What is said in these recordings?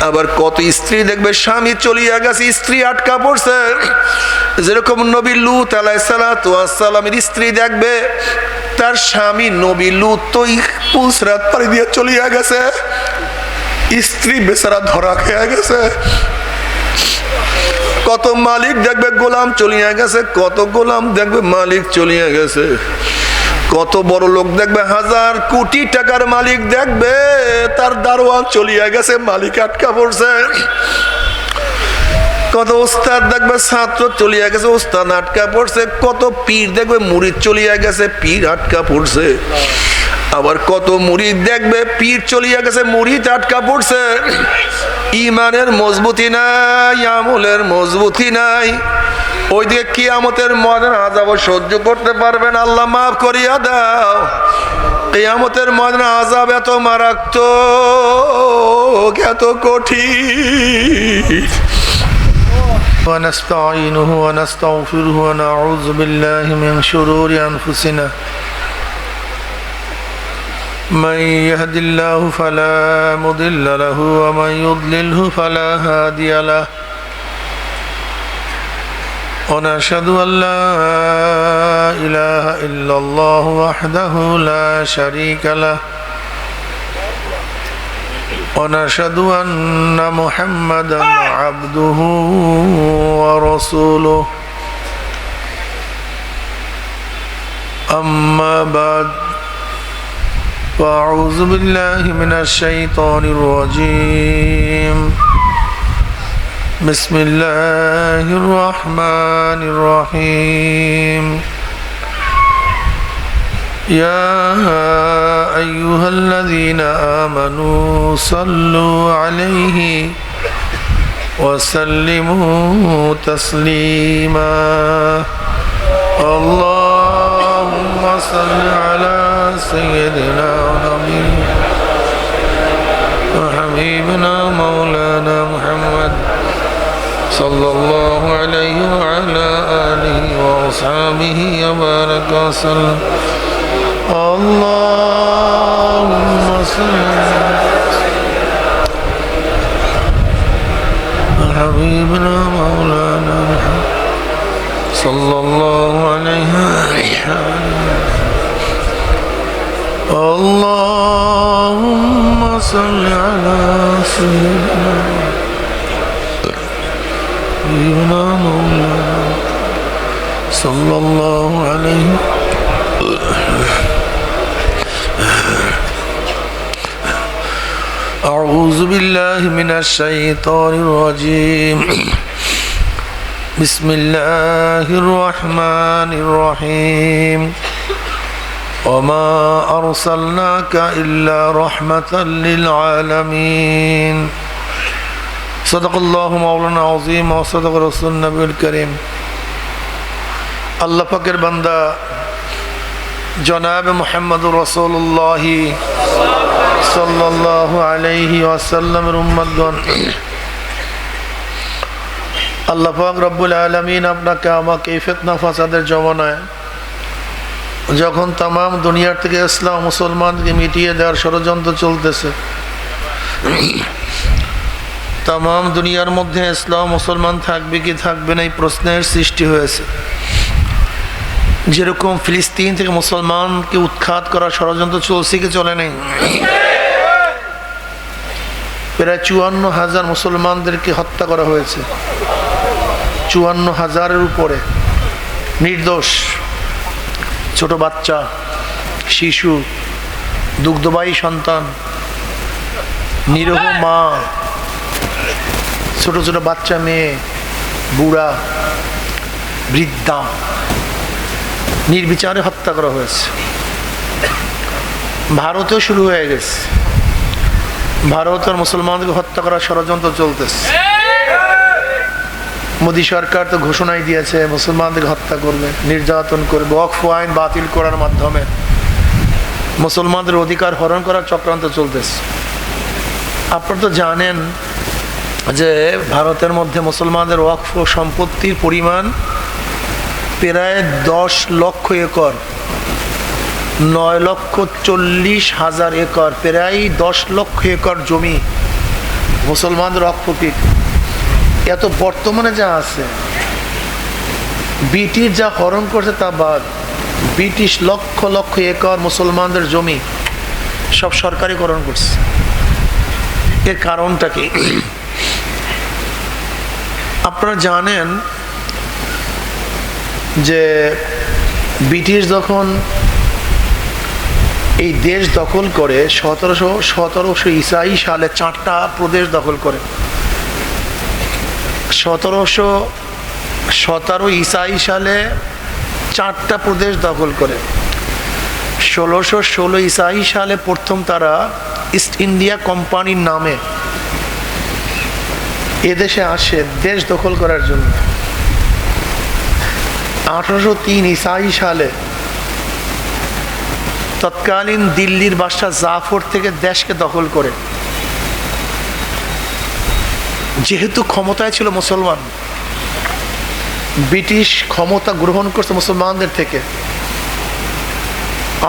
আবার কত স্ত্রী দেখবে স্বামী চলিয়া গেছে, স্ত্রী আটকা পড়ছে। যেরকম নবী লূত আলাইহিস সালাতু ওয়াস সালামের স্ত্রী দেখবে তার স্বামী নবী লূত তো পুলসরাত পাড়ি দিয়ে চলিয়া গেছে, স্ত্রী বেচারা ধরা খেয়ে গেছে। কত মালিক দেখবে গোলাম চলিয়া গেছে, কত গোলাম দেখবে মালিক চলিয়া গেছে। কত বড় লোক দেখবে হাজার কোটি টাকার মালিক দেখবে তার দারোয়ান চলিয়া গেছে, মালিক আটকা পড়ছে। কত ওস্তাদ দেখবে ছাত্র চলিয়া গেছে, ওস্তাদ আটকা পড়ছে। কত পীর দেখবে মুরিদ চলিয়া গেছে, পীর আটকা পড়ছে। আবার কত মুরিদ দেখবে পীর চলিয়া গেছে, মুরিদ আটকা পড়ছে। ইমানের মজবুতি নাই, আমলের মজবুতি নাই। ওইদিকে কিয়ামতের ময়দানে আযাব সহ্য করতে পারবে না, আল্লাহ মাফ করিয়া দাও। কিয়ামতের ময়দানে আযাব এত মারাত্মক, এত কঠিন। ونستعينه ونستغفره ونعوذ بالله من شرور أنفسنا من يهد الله فلا مضل له ومن يضلله فلا هادي له ونشهد أن لا إله إلا الله وحده لا شريك له ونشهد أن محمدا عبده ورسوله أما بعد فأعوذ بالله من الشيطان الرجيم بسم الله الرحمن الرحيم يا أيها الذين آمنوا صلوا عليه وسلموا تسليما اللهم صل على سيدنا ونبينا وحبيبنا مولانا محمد صلى الله عليه وعلى آله وأصحابه وبارك وسلم اللهم صل على حبيبنا مولانا محمد صلى الله عليه وسلم اللهم صل على سيدنا حبيبنا مولانا صلى الله عليه أعوذ بالله من الشيطان الرجيم بسم الله الرحمن الرحيم وما أرسلناك إلا رحمة للعالمين صدق الله مولانا العظيم وصدق رسول النبي الكريم আল্লাহ পাকের বান্দা জনাব মুহাম্মদুর রাসূলুল্লাহ সাল্লাল্লাহু আলাইহি ওয়াসাল্লামের উম্মতগণ, আল্লাহ পাক রব্বুল আলামিন আপনাকে আমাকে ফিতনা ফাসাদের জমানায় যখন তাম দুনিয়ার থেকে ইসলাম মুসলমানকে মিটিয়ে দেওয়ার ষড়যন্ত্র চলতেছে, তাম দুনিয়ার মধ্যে ইসলাম মুসলমান থাকবে কি থাকবে না এই প্রশ্নের সৃষ্টি হয়েছে। যেরকম ফিলিস্তিন থেকে মুসলমানকে উৎখাত করার ষড়যন্ত্র চলছে কি চলে নেই, প্রায় ৫৪,০০০ মুসলমানদেরকে হত্যা করা হয়েছে। ৫৪,০০০-এর উপরে নির্দোষ ছোট বাচ্চা, শিশু, দুগ্ধবাহী সন্তান, নিরীহ মা, ছোট ছোট বাচ্চা মেয়ে, বুড়া, বৃদ্ধা নির্বিচারে হত্যা করা হয়েছে। ভারতেও শুরু হয়ে গেছে, ভারতের মুসলমানদেরকে হত্যা করার ষড়যন্ত্র চলতেছে। মোদী সরকার তো ঘোষণাই দিয়েছে মুসলমানদের হত্যা করবে, নির্যাতন করবে, ওয়াকফ আইন বাতিল করার মাধ্যমে মুসলমানদের অধিকার হরণ করার চক্রান্ত চলতেছে। আপনারা তো জানেন যে ভারতের মধ্যে মুসলমানদের ওয়াকফ সম্পত্তির পরিমাণ প্রায় 10 লক্ষ একর, 9,40,000 একর, প্রায় 10 লক্ষ একর জমি মুসলমানদের অপ্রকৃত এত বর্তমানে যা আছে, ব্রিটিশ যা হরণ করছে তা বাদ। ব্রিটিশ লক্ষ লক্ষ একর মুসলমানদের জমি সব সরকারিকরণ করছে। এর কারণটা কি? আপনারা জানেন যে ব্রিটিশ যখন এই দেশ দখল করে 1717 ঈসাই সালে 4টা প্রদেশ দখল করে। 1717 ঈসাই সালে 4টা প্রদেশ দখল করে। 1616 ঈসাই সালে প্রথম তারা ইস্ট ইন্ডিয়া কোম্পানির নামে এদেশে আসে দেশ দখল করার জন্য। 1803 ঈসাই সালে তৎকালীন দিল্লির বাদশাহ জাফর থেকে দেশকে দখল করে। যেহেতু ক্ষমতায় ছিল মুসলমান, ব্রিটিশ ক্ষমতা গ্রহণ করছে মুসলমানদের থেকে।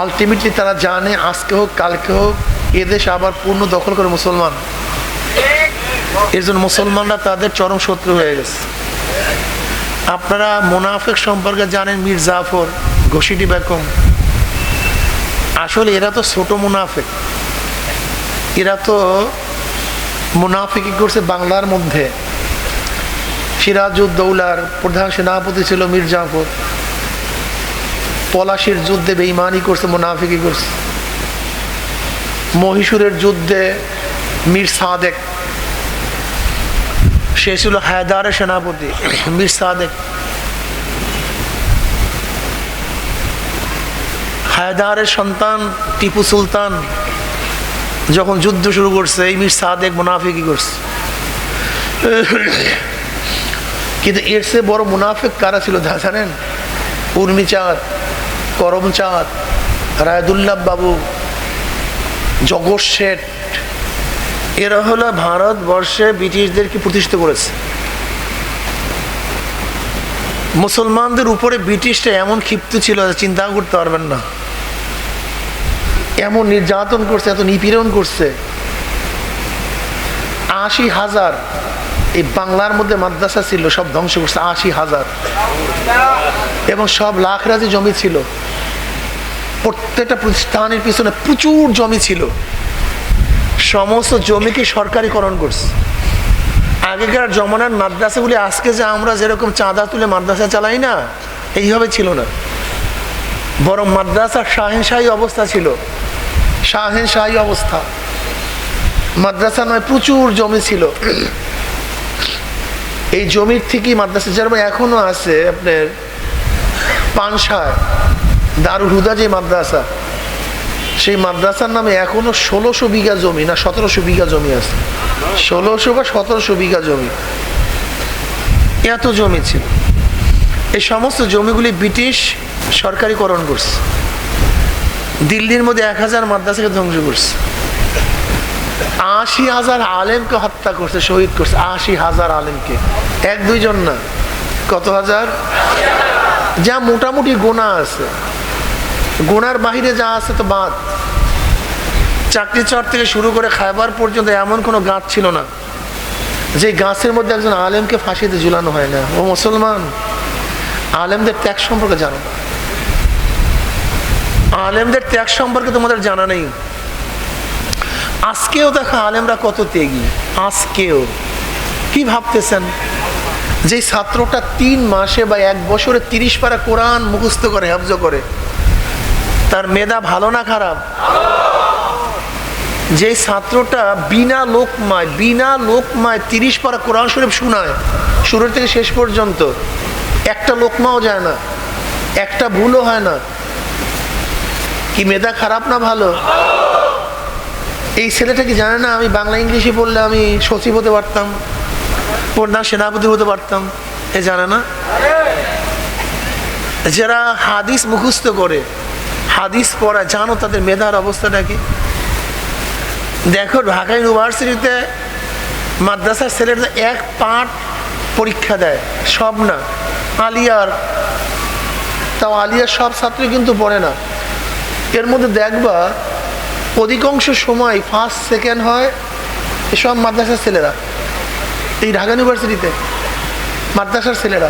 আলটিমেটলি তারা জানে আজকে হোক কালকে হোক এদেশ আবার পূর্ণ দখল করে মুসলমান। এর জন্য মুসলমানরা তাদের চরম শত্রু হয়ে গেছে। আপনারা মুনাফিক সম্পর্কে জানেন, মীর জাফর, ঘসিটি বেগম। আসলে এরা তো ছোট মুনাফিক। এরা তো মুনাফিকি করছে বাংলার মধ্যে। সিরাজউদ্দৌলার প্রধান সেনাপতি ছিল মীর জাফর। পলাশির যুদ্ধে বেঈমানি করছে, মুনাফিকি করছে। মহীশূরের যুদ্ধে মীর সাদেক, সে ছিল হায়দারের সেনাপতি। মীর সাদেক হায়দারের সন্তান টিপু সুলতান যখন যুদ্ধ শুরু করছে, এই মীর সাদেক মুনাফিকি করছে। কিন্তু এর চেয়ে বড় মুনাফিক কারা ছিল জানেন? উর্মিচাঁদ, করমচাঁদ, রায়দুল্লাহ বাবু, জগৎ শেঠ। এরা হলো ভারতবর্ষে ব্রিটিশদেরকে প্রতিষ্ঠিত করেছে। মুসলমানদের উপরে ব্রিটিশটা এমন ক্ষিপ্ত ছিল চিন্তা করতে পারবেন না। এমন নির্যাতন করছে, এত নিপীড়ন করছে। 80,000 এই বাংলার মধ্যে মাদ্রাসা ছিল, সব ধ্বংস করছে। 80,000 এবং সব লাখরাজি জমি ছিল। প্রত্যেকটা প্রতিষ্ঠানের পিছনে প্রচুর জমি ছিল। সমস্ত জমিকে সরকারিকরণ করছে। আগেকার জমানার মাদ্রাসাগুলি আজকে যে আমরা যেরকম চাঁদা তুলে মাদ্রাসা চালাই না, এইভাবে ছিল না। বরং মাদ্রাসার শাহেনশাহী অবস্থা ছিল। শাহেনশাহী অবস্থা। মাদ্রাসা নয়, প্রচুর জমি ছিল। এই জমির থেকেই মাদ্রাসা, যেরকম এখনো আছে আপনার পানশায় দারুল হুদা যে মাদ্রাসা, সেই মাদ্রাসার নামে এখনো 1600 বিঘা জমি না 1700 বিঘা জমি আছে। 1600 বা 1700 বিঘা জমি, এত জমি ছিল। এই সমস্ত জমিগুলি ব্রিটিশ সরকারিকরণ করছে। দিল্লির মধ্যে 1000 মাদ্রাসাকে ধ্বংস করছে। 80,000 আলেমকে হত্যা করছে, শহীদ করছে। 80,000 আলেমকে, 1-2 জন না, কত হাজার। যা মোটামুটি গোনা আছে, গোনার বাহিরে যা আছে তো বাদ। চাকরি চর থেকে শুরু করে খায়বার পর্যন্ত এমন কোনো গাছ ছিল না যে গাছের মধ্যে একজন আলেমকে ফাঁসিতে ঝুলানো হয় না। ও মুসলমান, আলেমদের ত্যাগ সম্পর্কে জানো না। আলেমদের ত্যাগ সম্পর্কে তোমাদের জানা নেই। আজকেও দেখো আলেমরা কত ত্যাগী। আজকেও কি ভাবতেছেন যে ছাত্রটা 3 মাসে বা 1 বছরে 30 পারা কোরআন মুখস্থ করে, হেফজ করে, তার মেধা ভালো না খারাপ? যে ছাত্রটা বিনা লোকমায় 30 পারা কোরআন শরীফ শোনায় শুরু থেকে শেষ পর্যন্ত, একটা লোকমাও যায় না, একটা ভুলও হয় না, কি মেধা খারাপ না ভালো? এই ছেলেটা কি জানে না আমি বাংলা ইংলিশে পড়লে আমি সচিব হতে পারতাম, প্রধান সেনাপতি হতে পারতাম? এ জানে না? যারা হাদিস মুখস্থ করে, হাদিস পড়া, জানো তাদের মেধার অবস্থাটা কি? দেখো ঢাকা ইউনিভার্সিটিতে মাদ্রাসার ছেলেরা 1 পাঠ পরীক্ষা দেয়, সব না, আলিয়ার, তাও আলিয়ার সব ছাত্র কিন্তু পড়ে না। এর মধ্যে দেখবা অধিকাংশ সময় 1st 2nd হয়, এসব মাদ্রাসার ছেলেরা, এই ঢাকা ইউনিভার্সিটিতে মাদ্রাসার ছেলেরা,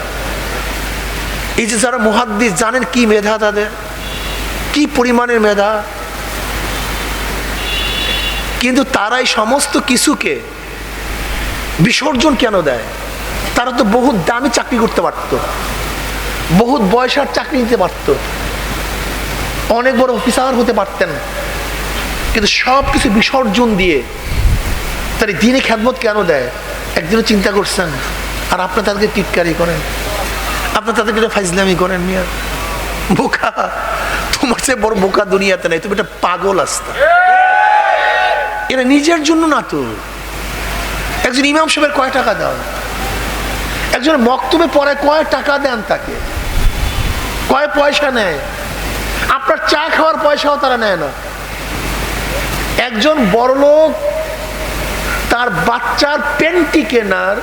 এই যে যারা মুহাদ্দিস, জানেন কি মেধা তাদের, কি পরিমাণের মেধা, কিন্তু তারাই সমস্ত কিছুকে বিসর্জন কেন দেয়? তারা তো বহুত দামি চাকরি করতে পারত, বহুত বয়সার চাকরি নিতে পারত, অনেক বড় অফিসার হতে পারতেন, কিন্তু সব কিছু বিসর্জন দিয়ে তার দিনে খেদমত কেন দেয়? একদিনও চিন্তা করছেন? আর আপনার তাদেরকে টিটকারি করেন, আপনার তাদেরকে ফাইজলামি করেন। মিয়া বোকা, তোমার চেয়ে বড় বোকা দুনিয়াতে নাই, তুমি একটা পাগল আস্তা। এরা নিজের জন্য না তো। একজন ইমাম সাহেবের কয় টাকা দাও, একজন বক্তব্যে পড়ে কয় টাকা দেন, তাকে কয় পয়সা নেয়? আপনার চা খাওয়ার পয়সাও তারা নেয় না। একজন বড়লোক তার বাচ্চার পেন্টি কেনার,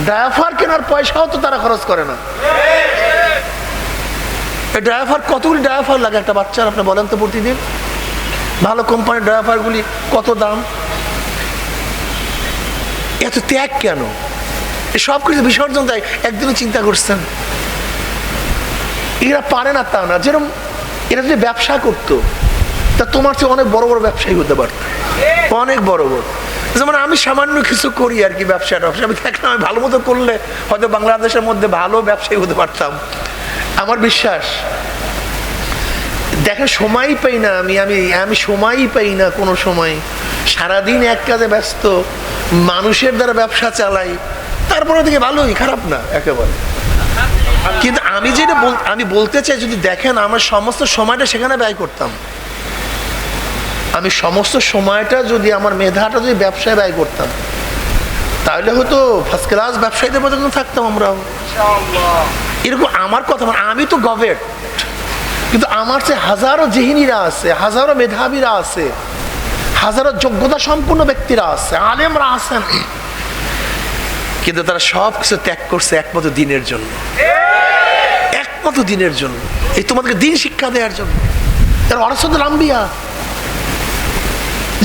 ড্রাইভার কেনার পয়সাও তো তারা খরচ করে না। ড্রাইভার, কতগুলি ড্রাইভার লাগে একটা বাচ্চার, আপনি বলেন তো প্রতিদিন? ভালো কোম্পানির ড্রাইভারগুলি কত দাম? এত ত্যাগ কেন? সব কিছু বিসর্জন দেয়। একদিনও চিন্তা করছেন? এরা পারে না তা না, যেরকম এরা যদি ব্যবসা করতো তা তোমার চেয়ে অনেক বড় বড় ব্যবসায়ী হতে পারত, অনেক বড় বড়। যেমন আমি সামান্য কিছু করি আর কি, ব্যবসাটা আমি দেখলাম আমি ভালো মতো করলে হয়তো বাংলাদেশের মধ্যে ভালো ব্যবসায়ী হতে পারতাম। আমার বিশ্বাস, দেখেন সময়ই পাই না আমি আমি আমি সময়ই পাই না কোনো সময়, সারাদিন এক কাজে ব্যস্ত, মানুষের দ্বারা ব্যবসা চালাই, তারপরে থেকে ভালোই, খারাপ না একেবারে। কিন্তু আমি যেটা আমি বলতে চাই, যদি দেখেন আমার সমস্ত সময়টা সেখানে ব্যয় করতাম, আমি সমস্ত সময়টা যদি আমার মেধাটা যদি ব্যবসায় ব্যয় করতাম, তাহলে হয়তো ফার্স্ট ক্লাস ব্যবসায়ীদের মধ্যে থাকতাম আমরাও। এরকম আমার কথা, আমি তো গভর্নমেন্ট, কিন্তু আমার চেয়ে হাজারো জেহিনীরা আছে, হাজারো মেধাবীরা আছে, হাজারো যোগ্যতা সম্পন্ন ব্যক্তিরা আছে, আলেমরা আছেন, কিন্তু তারা সব কিছু ত্যাগ করছে একমাত্র দিনের জন্য, একমাত্র দিনের জন্য, এই তোমাদেরকে দিন শিক্ষা দেওয়ার জন্য। তারা ওয়ারাসাতুল আম্বিয়া,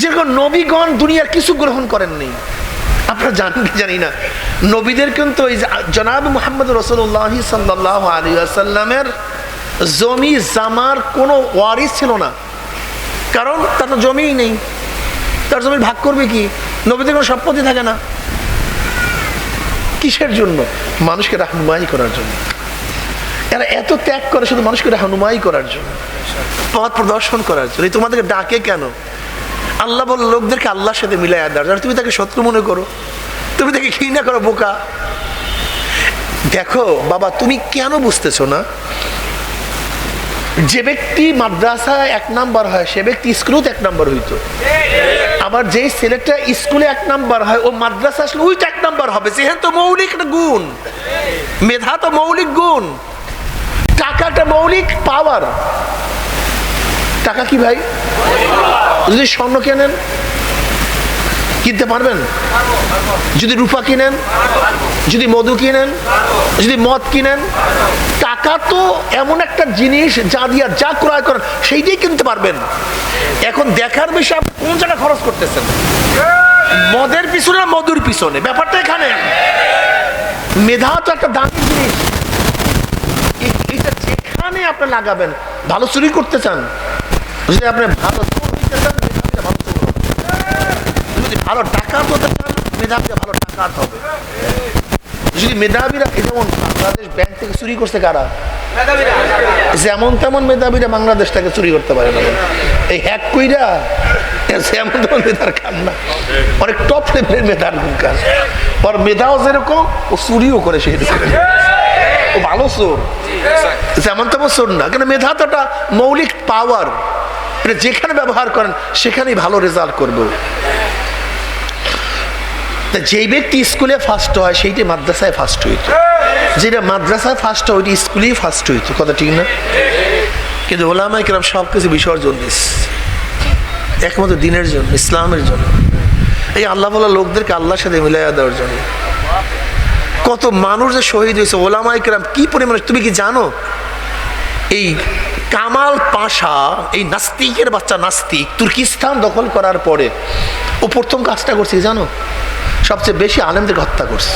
যেরকম নবীগণ দুনিয়ার কিছু গ্রহণ করেননি। আপনারা জানেন কি জানি না, নবীদের কিন্তু এই জনাব মুহাম্মদ রাসূলুল্লাহ সাল্লাল্লাহু আলাইহি ওয়াসাল্লামের জমি জামার কোনো ওয়ারিস ছিল না, কারণ তার তো জমিই নেই, তার জমি ভাগ করবে কি? নবীদের কোনো সম্পত্তি থাকে না। কিসের জন্য? মানুষকে রাহনুমাই করার জন্য। এরা এত ত্যাগ করে শুধু মানুষকে রাহনুমাই করার জন্য, পথ প্রদর্শন করার জন্য। তোমাদেরকে ডাকে কেন? আল্লাহ বল, লোকদেরকে আল্লাহর সাথে মিলাই দেওয়ার জন্য। তুমি তাকে শত্রু মনে করো, তুমি তাকে ঘৃণা করো, বোকা। দেখো বাবা, তুমি কেন বুঝতেছো না? যে ব্যক্তি মাদ্রাসায় 1 নাম্বার হয়, সে ব্যক্তি স্কুলেও 1 নাম্বার হইতো। আবার যে ছেলেটা স্কুলে 1 নাম্বার হয়, ও মাদ্রাসা আসলে ওইটা 1 নাম্বার হবে। যেহেতু মৌলিক একটা গুণ, মেধা তো মৌলিক গুণ, টাকাটা মৌলিক পাওয়ার। টাকা কি ভাই? যদি স্বর্ণ কেনেন কিনতে পারবেন, যদি রূপা কিনেন, যদি মধু কিনেন, যদি মদ কিনেন, টাকা তো এমন একটা জিনিস যা দিয়া যা ক্রয় করেন সেইটাই কিনতে পারবেন। এখন দেখার বিষয় আপনি কোন জায়গায় খরচ করতেছেন, মদের পিছনে না মধুর পিছনে, ব্যাপারটা এখানে। মেধা তো একটা দামি জিনিস, এটা যেখানে আপনি লাগাবেন। ভালো চুরি করতে চান, যদি আপনি ভালো চোর হইতে চান, ভালো চোর হবে। যদি ভালো ডাকাত হতে চান, মেধাবীরা ভালো ডাকাত হবে। যদি মেধাবীরা, যেমন বাংলাদেশ ব্যাংক থেকে চুরি করছে কারা? যেমন তেমন মেধাবীরা বাংলাদেশটাকে চুরি করতে পারে না। এই হ্যাক কইরা যেমন তেমন মেধার কাজ না, অনেক টপ লেভেলের মেধার কাজ। ওর মেধাও যেরকম, ও চুরিও করে সেই রকম। ও ভালো চোর, যেমন তেমন চোর না। কেন? মেধা তো একটা মৌলিক পাওয়ার, এটা যেখানে ব্যবহার করেন সেখানেই ভালো রেজাল্ট করবে। যেই ব্যক্তি স্কুলে ফার্স্ট হয় সেইটি মাদ্রাসায় ফার্স্ট হইতো, যেটা মাদ্রাসায় ফার্স্ট হয় ওইটি স্কুলেই ফার্স্ট হইতো। কথা ঠিক না? কিন্তু ওলামায়ে কেরাম সব কিছু বিসর্জন দিচ্ছে একমাত্র দিনের জন্য, ইসলামের জন্য। এই আল্লাহ বলা লোকদেরকে আল্লাহর সাথে মিলাইয়া দেওয়ার জন্য। কত মানুষ যে শহীদ হয়েছে, ওলামায়ে কেরাম কি পরিমাণ, তুমি কি জানো? এই কামাল পাশা, এই নাস্তিকের বাচ্চা নাস্তিক, তুর্কিস্তান দখল করার পরে ও প্রথম কাজটা করছে জানো, সবচেয়ে বেশি আলেমদেরকে হত্যা করছে।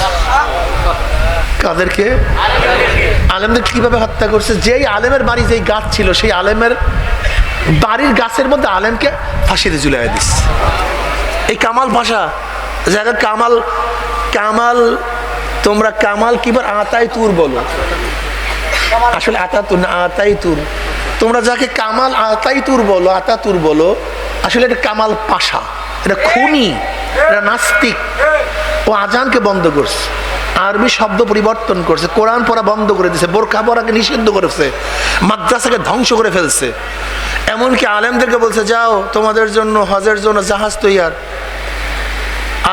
কাদেরকে? আলেমদের। কিভাবে হত্যা করছে? যেই আলেমের বাড়ি যেই গাছ ছিল, সেই আলেমের বাড়ির গাছের মধ্যে আলেমকে ফাঁসিতে ঝুলিয়ে দিচ্ছে। এই কামাল পাশা, যারা কামাল কামাল তোমরা কামাল কিবার আতাই তুর বলো, আসলে আতাতুর না আতাই তুর। তোমরা যাকে কামাল আতাই তুর বলো, আতাতুর বলো, আসলে এটা কামাল পাশা, এটা খুনি, এটা নাস্তিক। ও আজানকে বন্ধ করছে, আরবি শব্দ পরিবর্তন করছে, কোরআন পড়া বন্ধ করে দিয়েছে, বোরকা পড়াকে নিষিদ্ধ করেছে, মাদ্রাসাকে ধ্বংস করে ফেলছে। এমনকি আলেমদেরকে বলছে যাও তোমাদের জন্য হজের জন্য জাহাজ তৈয়ার।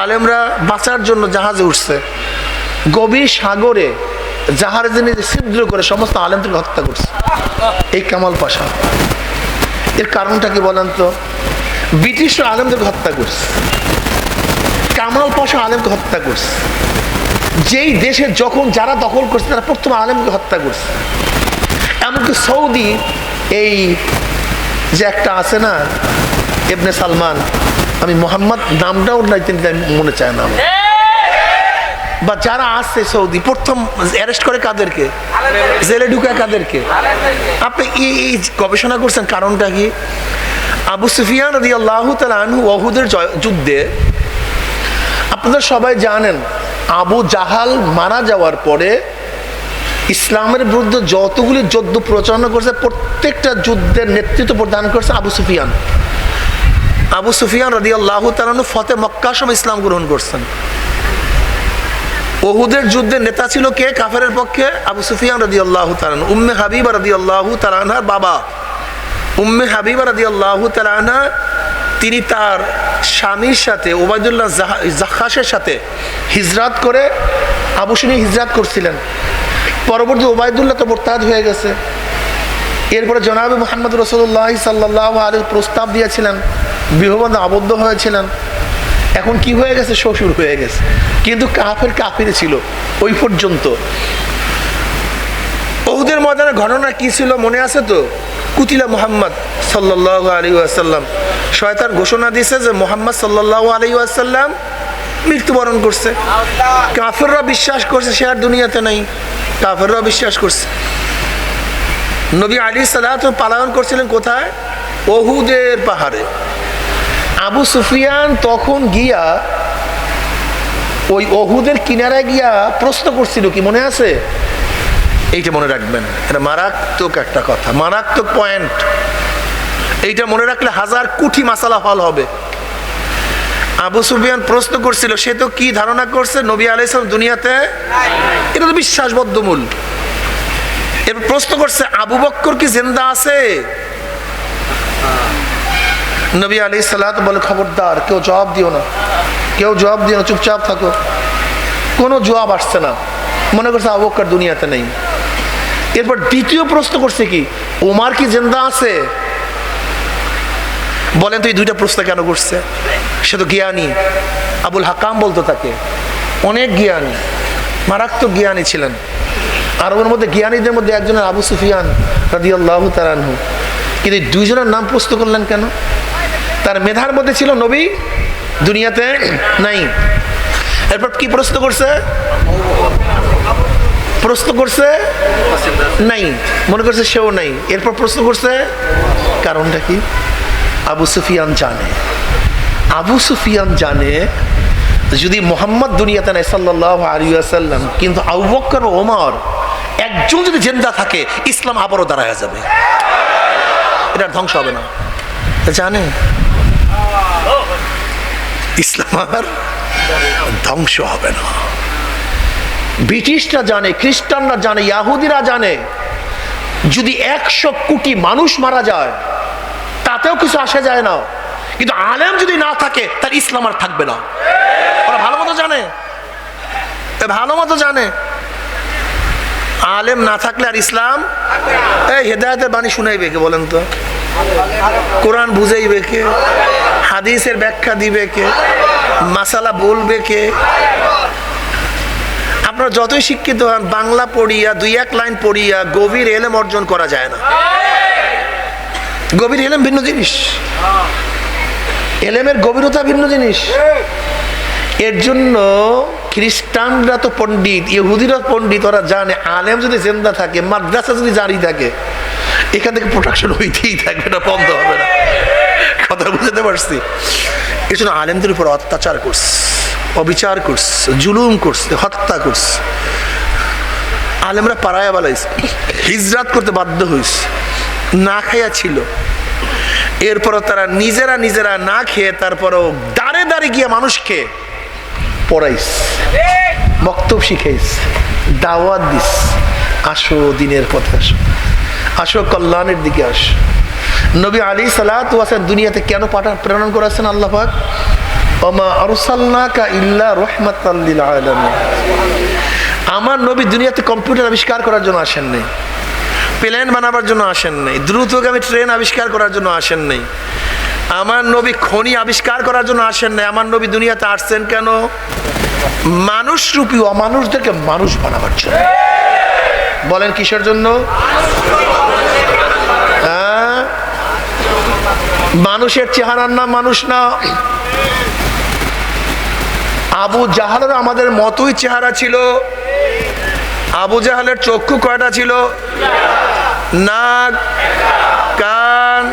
আলেমরা বাঁচার জন্য জাহাজে উঠছে, গভীর সাগরে জাহাজে ছিদ্র করে সমস্ত আলেমদেরকে হত্যা করছে এই কামাল পাশা। এর কারণটা কি বলেন তো? ব্রিটিশরা আলেমদেরকে হত্যা করছে, কামাল পাশা আলেমকে হত্যা করছে। যেই দেশে যখন যারা দখল করছে তারা প্রথম আলেমকে হত্যা করছে। এমনকি সৌদি, এই যে একটা আছে না ইবনে সালমান, আমি মোহাম্মদ নামটাও নাই মনে চায় না, বা যারা আছে সৌদি প্রথম অ্যারেস্ট করে কাদেরকে, জেলে ঢুকায় কাদেরকে? আপনি এই গবেষণা করছেন কারণটা কি? আবু সুফিয়ান রাদিয়াল্লাহু তাআলা আনহু উহুদের যুদ্ধে, আপনারা সবাই জানেন, আবু জাহাল মারা যাওয়ার পরে ইসলামের বিরুদ্ধে যতগুলি যুদ্ধ প্রচারণা করছে প্রত্যেকটা যুদ্ধের নেতৃত্ব প্রদান করছে আবু সুফিয়ান। আবু সুফিয়ান রাদিয়াল্লাহু তাআলা আনহু ফতে মক্কার সময় ইসলাম গ্রহণ করছেন। উহুদের যুদ্ধের নেতা ছিল কে কাফেরের পক্ষে? আবু সুফিয়ান রাদিয়াল্লাহু তাআলা আনহু। উম্মে হাবিবা রাদিয়াল্লাহু তাআলা আনহার বাবা উম্মে হাবিবা রাদিয়াল্লাহু তাআলা আনহা, তিনি তার স্বামীর সাথে ওবায়দুল্লাহ জাখাসের সাথে হিজরাত করে আবুসিনী হিজরাত করছিলেন। পরবর্তী ওবায়দুল্লাহ তো মুরতাদ হয়ে গেছে। এরপরে জনাবে মুহাম্মদ রাসূলুল্লাহ সাল্লাল্লাহু আলাইহি প্রস্তাব দিয়েছিলেন, বিবাহবন্ধনে আবদ্ধ হয়েছিলেন। এখন কি হয়ে গেছে? শ্বশুর হয়ে গেছে, কিন্তু কাফের ছিল ওই পর্যন্ত। উহুদের ময়দানের ঘটনা কি ছিল মনে আছে তো? কুতিলা মুহাম্মদ সাল্লাল্লাহু আলাইহি ওয়াসাল্লাম। শয়তান ঘোষণা দিয়েছে যে মুহাম্মদ সাল্লাল্লাহু আলাইহি ওয়াসাল্লাম মৃত্যুবরণ করছে। কাফেররা বিশ্বাস করছে সে আর দুনিয়াতে নাই, কাফেররা বিশ্বাস করছে। নবী আলাইহিস সালাতু পালায়ন করছিলেন কোথায়? উহুদের পাহাড়ে। আবু সুফিয়ান তখন গিয়া ওই উহুদের কিনারায় গিয়া প্রশ্ন করছিল, কি মনে আছে? এইটা মনে রাখবেন, এটা মারাত্মক একটা কথা, মারাত্মক পয়েন্ট। এইটা মনে রাখলে হাজার কোটি মাসালা হল হবে। আবু সুফিয়ান প্রশ্ন করছিল, সে তো কি ধারণা করছে নবী আলাইহিস সালাম দুনিয়াতে, এটা তো বিশ্বাসবদ্ধমূল। এবার প্রশ্ন করছে আবু বকর কি জিন্দা আছে? নবী আলাইহিস সালাত বলে, খবরদার কেউ জবাব দিও না, কেউ জবাব দিও না, চুপচাপ থাকো। কোনো জবাব আসছে না, মনে করছে আবু বকর দুনিয়াতে নেই। এরপর দ্বিতীয় প্রশ্ন করছে, কি ওমর কি জিন্দা আছে? বলেন তো এই দুইটা প্রশ্ন কেন করছে? সে তো জ্ঞানী, আবুল হাকাম বলতো তাকে, অনেক জ্ঞানী, মারাত্মক জ্ঞানী ছিলেন। আর ওর মধ্যে জ্ঞানীদের মধ্যে একজনের আবু সুফিয়ান রাদিয়াল্লাহু তাআলা আনহু। কিন্তু এই দুইজনের নাম প্রশ্ন করলেন কেন? তার মেধার মধ্যে ছিল নবী দুনিয়াতে নাই। এরপর কি প্রশ্ন করছে? প্রশ্ন করছে নাই, মনে করছে সেও নাই। এরপর প্রশ্ন করছে কারণটা কি? আবু সুফিয়ান জানে, আবু সুফিয়ান জানে যদি মুহাম্মদ দুনিয়াতে নাই সাল্লাল্লাহু আলাইহি ওয়াসাল্লাম, কিন্তু আবু বকর ও ওমর একজন যদি জিন্দা থাকে, ইসলাম আবারও দাঁড়ায় যাবে, এটা ধ্বংস হবে না। জানে ইসলাম আর ধ্বংস হবে না। ব্রিটিশরা জানে, খ্রিস্টানরা জানে, ইহুদিরা জানে, যদি 100 কোটি মানুষ মারা যায় তাতেও কিছু আসে যায় না, কিন্তু আলেম যদি না থাকে তার ইসলাম আর থাকবে না। ওরা ভালো মতো জানে, ভালো মতো জানে আলেম না থাকলে আর ইসলাম। এই হেদায়েতের বাণী শুনাইবে কে বলেন তো? কোরআন বুঝাইবে কে? হাদিসের ব্যাখ্যা দিবে কে? মাসালা বলবে কে? আপনারা যতই শিক্ষিত হন, বাংলা পড়িয়া 2-1 লাইন পড়িয়া গভীর এলেম অর্জন করা যায় না। গভীর এলেম ভিন্ন জিনিস, এলেমের গভীরতা ভিন্ন জিনিস। এর জন্য খ্রিস্টানরা তো পণ্ডিত, ইহুদিরা পণ্ডিত, ওরা জানে আলেম যদি জিন্দা থাকে, মাদ্রাসা যদি জারি থাকে, এখান থেকে প্রোটেকশন হইতেই থাকবে না, বন্ধ হবে না। কথা বুঝতে পারছি? এই জন্য আলেমদের উপর অত্যাচার করছে, অবিচার করছে, জুলুম করছে, হত্যা করছে। আলেমরা পাড়ায় বালাইছে, হিজরাত করতে বাধ্য হয়েছে, না খাইয়া ছিল। এরপরও তারা নিজেরা না খেয়ে তারপরও দাঁড়ে দাঁড়িয়ে গিয়ে মানুষকে পড়াইস, বক্তব্য শিখাইস, দাওয়াত দিস, আসো দিনের পথে, আসো, আসো কল্যাণের দিকে আসো। নবী আলাইহিস সালাতু ওয়াস সালাম দুনিয়াতে কেন প্রেরণ করেছেন আল্লাহ পাক? ওমা আরসালনাকা ইল্লা রাহমাতাল লিল আলামিন। আমার নবী দুনিয়াতে কম্পিউটার আবিষ্কার করার জন্য আসেন নাই, প্লেন বানাবার জন্য আসেন নাই, দ্রুতগামী ট্রেন আবিষ্কার করার জন্য আসেন নাই, আমার নবী খনি আবিষ্কার করার জন্য আসেন নাই। আমার নবী দুনিয়াতে আসছেন কেন? মানুষ রূপী অমানুষদেরকে মানুষ বানাবার জন্য। বলেন কিসের জন্য? মানুষের চেহারার নাম মানুষ না। আবু জাহালের আমাদের মতোই চেহারা ছিল। আবু জাহালের চক্ষু কয়টা ছিল? নাক, কান,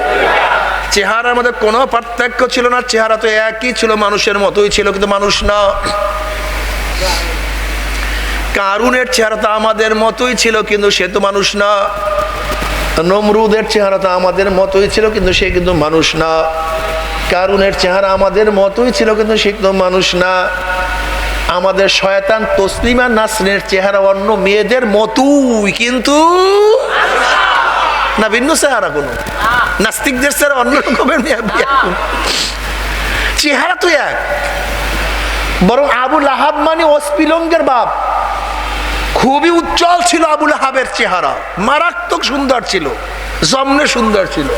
চেহারার মধ্যে কোনো পার্থক্য ছিল না, চেহারা তো একই ছিল, মানুষের মতোই ছিল, কিন্তু মানুষ না। কারুনের চেহারা তো আমাদের মতোই ছিল, কিন্তু সে তো মানুষ না। নমরুদের চেহারা তো আমাদের মতোই ছিল, কিন্তু সে কিন্তু মানুষ না। কারুনের চেহারা আমাদের মতোই ছিল, কিন্তু সে কিন্তু মানুষ না। আমাদের শয়তান তসলিমা নাসরিনের চেহারা অন্য মেয়েদের মতোই, কিন্তু না, ভিন্ন চেহারা। কোনো নাস্তিকদের চেহারা অন্য রকমের চেহারা তো এক। বরং আবু লাহাব মানে অস্পিলঙ্গের বাপ, খুবই উজ্জ্বল ছিল আবু লাহাবের চেহারা, মারাত্মক সুন্দর ছিল, জমনে সুন্দর ছিল।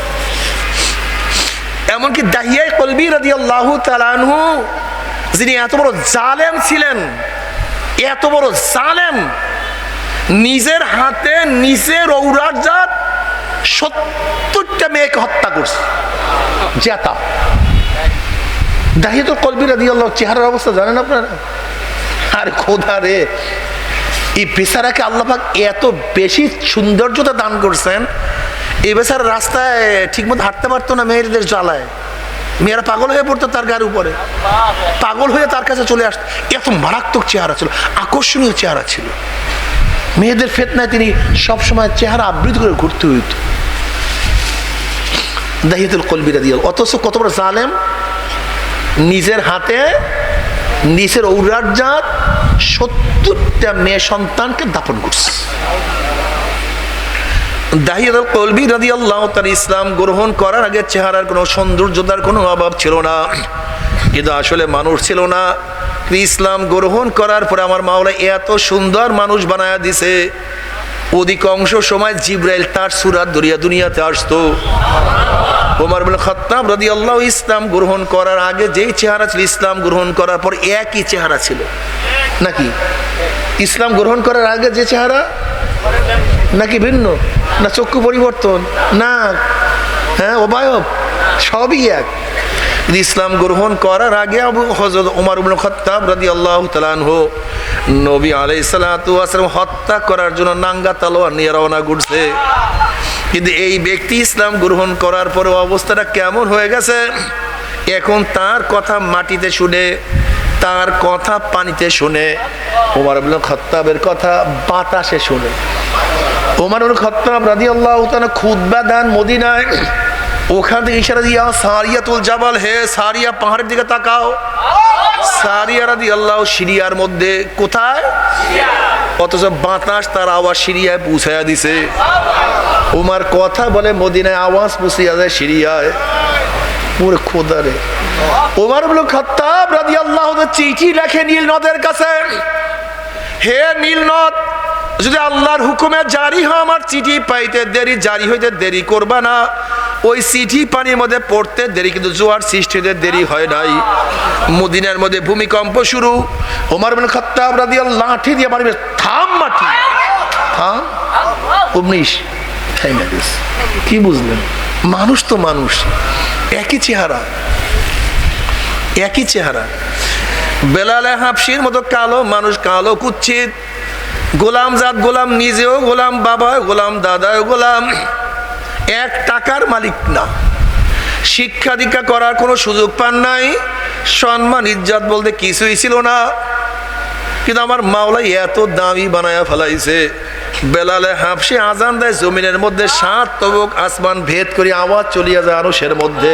এমনকি দাহিয়া কলবি রাদিয়াল্লাহু তাআলা আনহু, যিনি এত বড় জালেম ছিলেন, এত বড় জালেম, নিজের হাতে নিজের ঔরাজাত 70টা মেয়েকে হত্যা করছে, জেতা। দাহিয়া কলবি রাদিয়াল্লাহু চেহারার অবস্থা জানেন আপনারা? আরে খোদা রে, এই বেচারাকে আল্লাহ পাক এত বেশি সৌন্দর্যতা দান করছেন, এই বেচারা রাস্তায় ঠিকমতো হাঁটতে পারতো না, মেয়েদের জ্বালায়। মেয়েরা পাগল হয়ে পড়তো তার গায়ের উপরে, পাগল হয়ে তার কাছে চলে আসতো। এত মারাত্মক চেহারা ছিল, আকর্ষণীয় চেহারা ছিল। মেয়েদের ফিতনায় তিনি সবসময় চেহারা আবৃত করে ঘুরতে হইত। দাহিয়াতুল কলবি রাদিয়াল্লাহু, অথচ কত বড় জালেম, নিজের হাতে নিজের ঔরাজাত 70টা মেয়ে সন্তানকে দাপন করছে। দাহিয়াতুল কলবি রাদিয়াল্লাহু তাআলা ইসলাম গ্রহণ করার আগে চেহারার কোনো সৌন্দর্যতার কোনো অভাব ছিল না, কিন্তু আসলে মানুষ ছিল না। ইসলাম গ্রহণ করার পরে আমার মাওলা এত সুন্দর মানুষ বানায়া দিছে, অধিকাংশ সময় জিবরাইল তার সুরাত ধরিয়া দুনিয়াতে আসতো। ওমর ইবনে খাত্তাব রাদিয়াল্লাহু ইসলাম গ্রহণ করার আগে যেই চেহারা ছিল, ইসলাম গ্রহণ করার পর একই চেহারা ছিল নাকি? ইসলাম গ্রহণ করার আগে যে চেহারা নাকি ভিন্ন? না চক্ষু পরিবর্তন, না হ্যাঁ অবয়ব সবই এক। ইসলাম গ্রহণ করার আগে হযরত ওমর ইবনে খাত্তাব রাদিয়াল্লাহু তাআলা আনহু নবী আলাইহিস সালাতু ওয়াস সালাম হত্যা করার জন্য নাঙ্গা তলোয়ার নিয়ে রওনা করছে। কিন্তু এই ব্যক্তি ইসলাম গ্রহণ করার পরে অবস্থাটা কেমন হয়ে গেছে, এখন তার কথা মাটিতে শুনে, তার কথা পানিতে শুনে, ওমর ইবনে খাত্তাবের কথা বাতাসে শুনে। ওমর ইবনে খাত্তাব রাদিয়াল্লাহু তাআলা খুতবা দেন মদিনায়, ওখান থেকে ইশারা দিয়া সারিয়াতুল জাবাল, হে সারিয়া পাহাড়ের দিকে তাকাও। সারিয়া রাদিয়াল্লাহু সিরিয়ার মধ্যে, কোথায়? অথচ বাতাস তার আওয়াজ সিরিয়ায় পৌঁছায়া দিছে। ওমর কথা বলে মদিনায়, আওয়াজ পৌঁছিয়া যায় সিরিয়ায়। পুরো খোদা রে, ওমর ইবনে খাত্তাব রাদিয়াল্লাহু তাআলা চিঠি লেখে নীল নদের কাছে, হে নীল নদ, যদি আল্লাহর হুকুমে জারি হয় আমার চিঠি পাইতে দেরি, জারি হইতে দেরি করবা না। ওই চিঠি পানির মধ্যে পড়তে দেরি, কিন্তু জোয়ার সৃষ্টিতে দেরি হয় নাই। মদিনার মধ্যে ভূমিকম্প শুরু। ওমর ইবনে খাত্তাব রাদিয়াল্লাহু লাঠি দিয়ে মারবে, থাম মাটি, থাম। 19 থাইমা গেছে। কি বুঝলেন? মানুষ তো মানুষ, একই চেহারা, একই চেহারা। বেলালে হাবশির মতো কালো মানুষ, কালো কুচ্ছিত, গোলাম জাত গোলাম, নিজেও গোলাম, বাবা গোলাম, দাদাও গোলাম, এক টাকার মালিক না, শিক্ষা দীক্ষা করার কোনো সুযোগ পান নাই, সম্মান ইজ্জত বলতে কিছুই ছিল না। কিন্তু আমার মাওলা এত দামি বানায়া ফেলাইছে, বেলালে হাবশি আজান দেয়, জমিনের মধ্যে 7 তবক আসমান ভেদ করে আওয়াজ চলিয়া যায় আরশের মধ্যে।